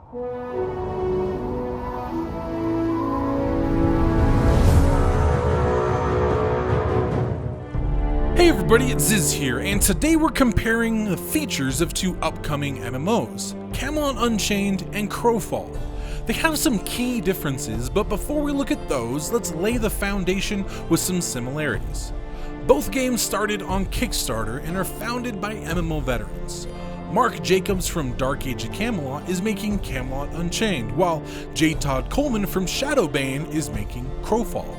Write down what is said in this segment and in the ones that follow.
Hey everybody, it's Ziz here, and today we're comparing the features of two upcoming MMOs, Camelot Unchained and Crowfall. They have some key differences, but before we look at those, let's lay the foundation with some similarities. Both games started on Kickstarter and are founded by MMO veterans. Mark Jacobs from Dark Age of Camelot is making Camelot Unchained, while J. Todd Coleman from Shadowbane is making Crowfall.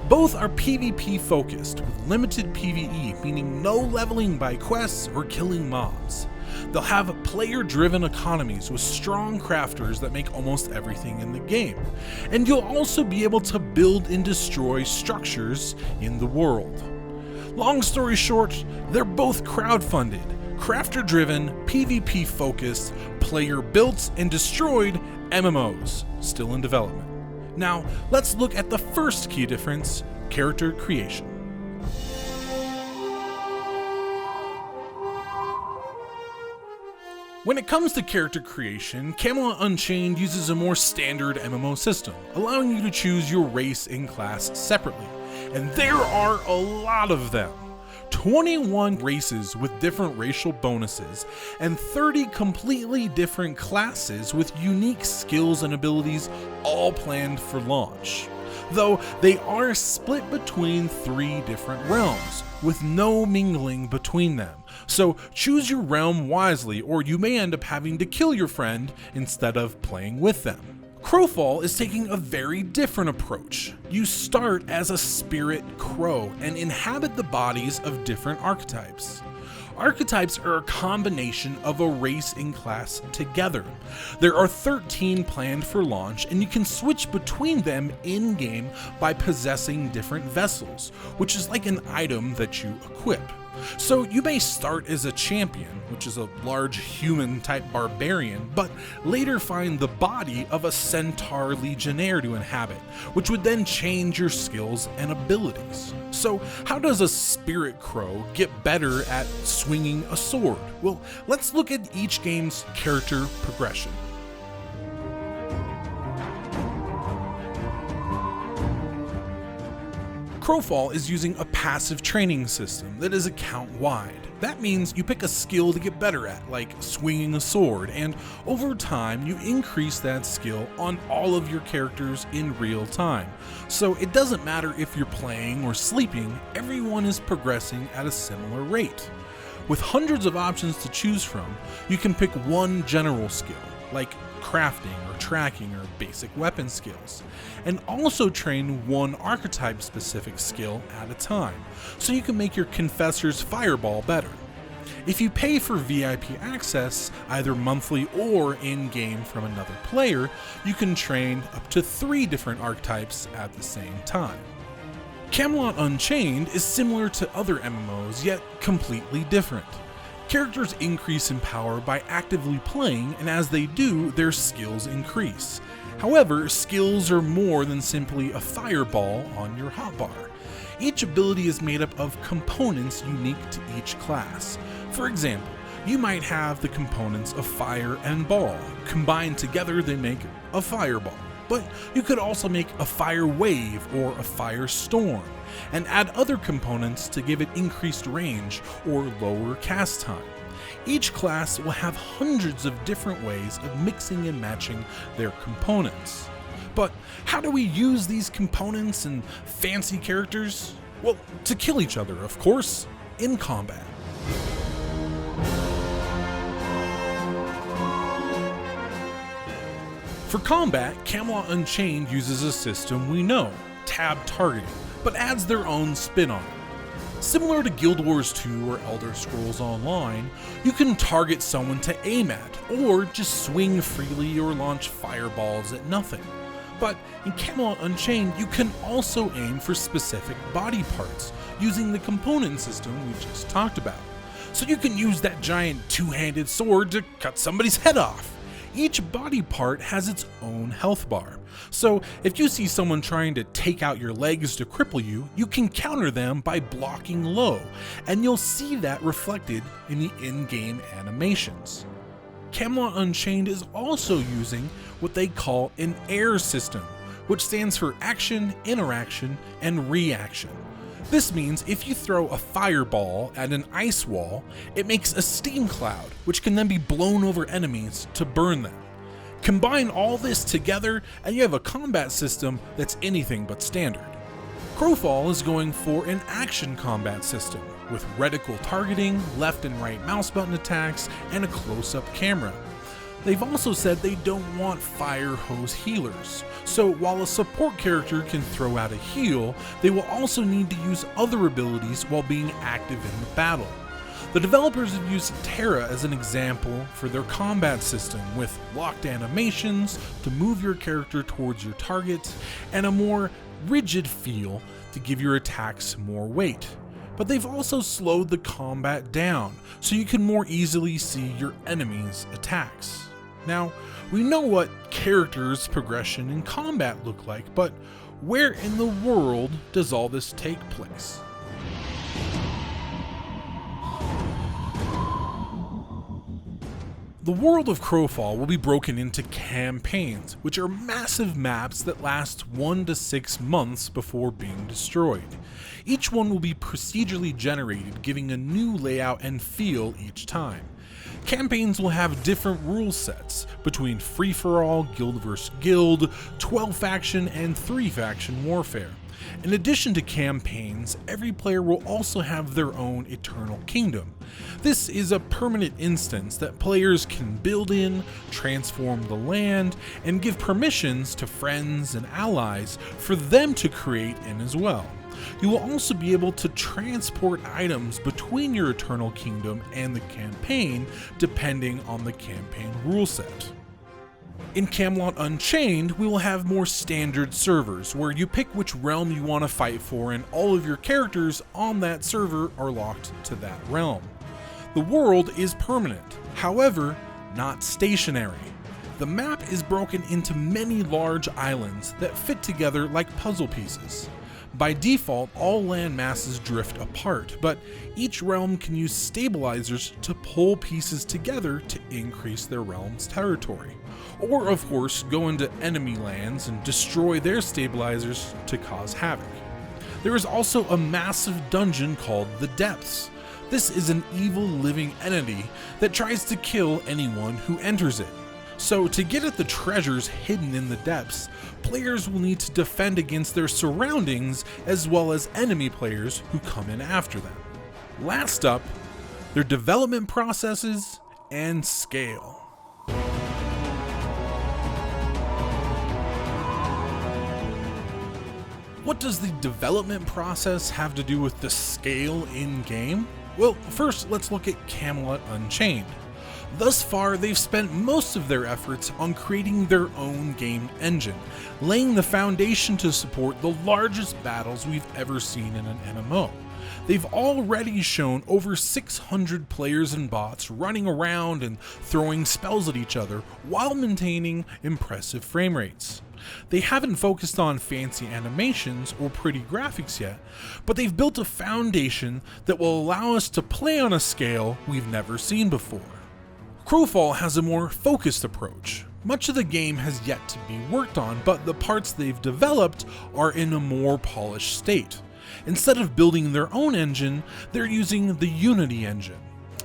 Both are PvP focused, with limited PvE, meaning no leveling by quests or killing mobs. They'll have player-driven economies with strong crafters that make almost everything in the game. And you'll also be able to build and destroy structures in the world. Long story short, they're both crowdfunded, crafter-driven, PvP-focused, player-built and destroyed MMOs, still in development. Now, let's look at the first key difference, character creation. When it comes to character creation, Camelot Unchained uses a more standard MMO system, allowing you to choose your race and class separately. And there are a lot of them. 21 races with different racial bonuses, and 30 completely different classes with unique skills and abilities, all planned for launch. Though they are split between 3 different realms, with no mingling between them. So choose your realm wisely, or you may end up having to kill your friend instead of playing with them. Crowfall is taking a very different approach. You start as a spirit crow and inhabit the bodies of different archetypes. Archetypes are a combination of a race and class together. There are 13 planned for launch, and you can switch between them in-game by possessing different vessels, which is like an item that you equip. So you may start as a champion, which is a large human-type barbarian, but later find the body of a centaur legionnaire to inhabit, which would then change your skills and abilities. So how does a spirit crow get better at swinging a sword? Well, let's look at each game's character progression. Crowfall is using a passive training system that is account-wide. That means you pick a skill to get better at, like swinging a sword, and over time you increase that skill on all of your characters in real time. So it doesn't matter if you're playing or sleeping, everyone is progressing at a similar rate. With hundreds of options to choose from, you can pick one general skill, like crafting or tracking or basic weapon skills, and also train one archetype specific skill at a time, so you can make your Confessor's Fireball better. If you pay for VIP access, either monthly or in-game from another player, you can train up to 3 different archetypes at the same time. Camelot Unchained is similar to other MMOs, yet completely different. Characters increase in power by actively playing, and as they do, their skills increase. However, skills are more than simply a fireball on your hotbar. Each ability is made up of components unique to each class. For example, you might have the components of fire and ball. Combined together, they make a fireball. But you could also make a fire wave or a fire storm, and add other components to give it increased range or lower cast time. Each class will have hundreds of different ways of mixing and matching their components. But how do we use these components and fancy characters? Well, to kill each other, of course, in combat. For combat, Camelot Unchained uses a system we know, tab targeting, but adds their own spin on it. Similar to Guild Wars 2 or Elder Scrolls Online, you can target someone to aim at, or just swing freely or launch fireballs at nothing. But in Camelot Unchained, you can also aim for specific body parts, using the component system we just talked about. So you can use that giant two-handed sword to cut somebody's head off. Each body part has its own health bar, so if you see someone trying to take out your legs to cripple you, you can counter them by blocking low, and you'll see that reflected in the in-game animations. Camelot Unchained is also using what they call an air system, which stands for action, interaction, and reaction. This means if you throw a fireball at an ice wall, it makes a steam cloud, which can then be blown over enemies to burn them. Combine all this together and you have a combat system that's anything but standard. Crowfall is going for an action combat system, with reticle targeting, left and right mouse button attacks, and a close-up camera. They've also said they don't want fire hose healers, so while a support character can throw out a heal, they will also need to use other abilities while being active in the battle. The developers have used Terra as an example for their combat system, with locked animations to move your character towards your target, and a more rigid feel to give your attacks more weight. But they've also slowed the combat down, so you can more easily see your enemies' attacks. Now, we know what characters' progression in combat look like, but where in the world does all this take place? The world of Crowfall will be broken into campaigns, which are massive maps that last 1 to 6 months before being destroyed. Each one will be procedurally generated, giving a new layout and feel each time. Campaigns will have different rule sets between free-for-all, guild vs. guild, 12-faction, and 3-faction warfare. In addition to campaigns, every player will also have their own eternal kingdom. This is a permanent instance that players can build in, transform the land, and give permissions to friends and allies for them to create in as well. You will also be able to transport items between your eternal kingdom and the campaign, depending on the campaign rule set. In Camelot Unchained, we will have more standard servers, where you pick which realm you want to fight for and all of your characters on that server are locked to that realm. The world is permanent, however, not stationary. The map is broken into many large islands that fit together like puzzle pieces. By default, all land masses drift apart, but each realm can use stabilizers to pull pieces together to increase their realm's territory. Or, of course, go into enemy lands and destroy their stabilizers to cause havoc. There is also a massive dungeon called the Depths. This is an evil living entity that tries to kill anyone who enters it. So to get at the treasures hidden in the depths, players will need to defend against their surroundings as well as enemy players who come in after them. Last up, their development processes and scale. What does the development process have to do with the scale in-game? Well, first let's look at Camelot Unchained. Thus far, they've spent most of their efforts on creating their own game engine, laying the foundation to support the largest battles we've ever seen in an MMO. They've already shown over 600 players and bots running around and throwing spells at each other while maintaining impressive frame rates. They haven't focused on fancy animations or pretty graphics yet, but they've built a foundation that will allow us to play on a scale we've never seen before. Crowfall has a more focused approach. Much of the game has yet to be worked on, but the parts they've developed are in a more polished state. Instead of building their own engine, they're using the Unity engine.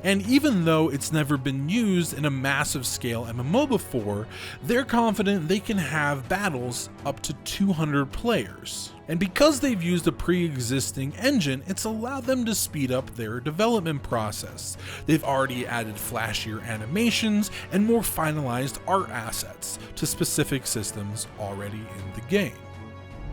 And even though it's never been used in a massive scale MMO before, they're confident they can have battles up to 200 players. And because they've used a pre-existing engine, it's allowed them to speed up their development process. They've already added flashier animations and more finalized art assets to specific systems already in the game.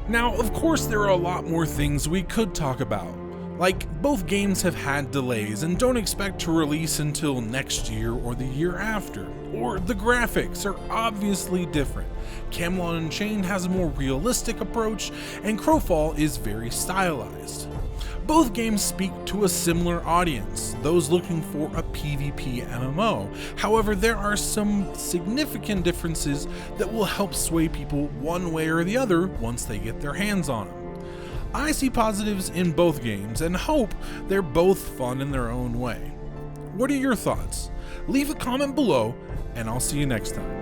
Now, of course, there are a lot more things we could talk about. Like, both games have had delays and don't expect to release until next year or the year after. Or the graphics are obviously different. Camelot Unchained has a more realistic approach, and Crowfall is very stylized. Both games speak to a similar audience, those looking for a PvP MMO. However, there are some significant differences that will help sway people one way or the other once they get their hands on them. I see positives in both games and hope they're both fun in their own way. What are your thoughts? leave a comment below, and I'll see you next time.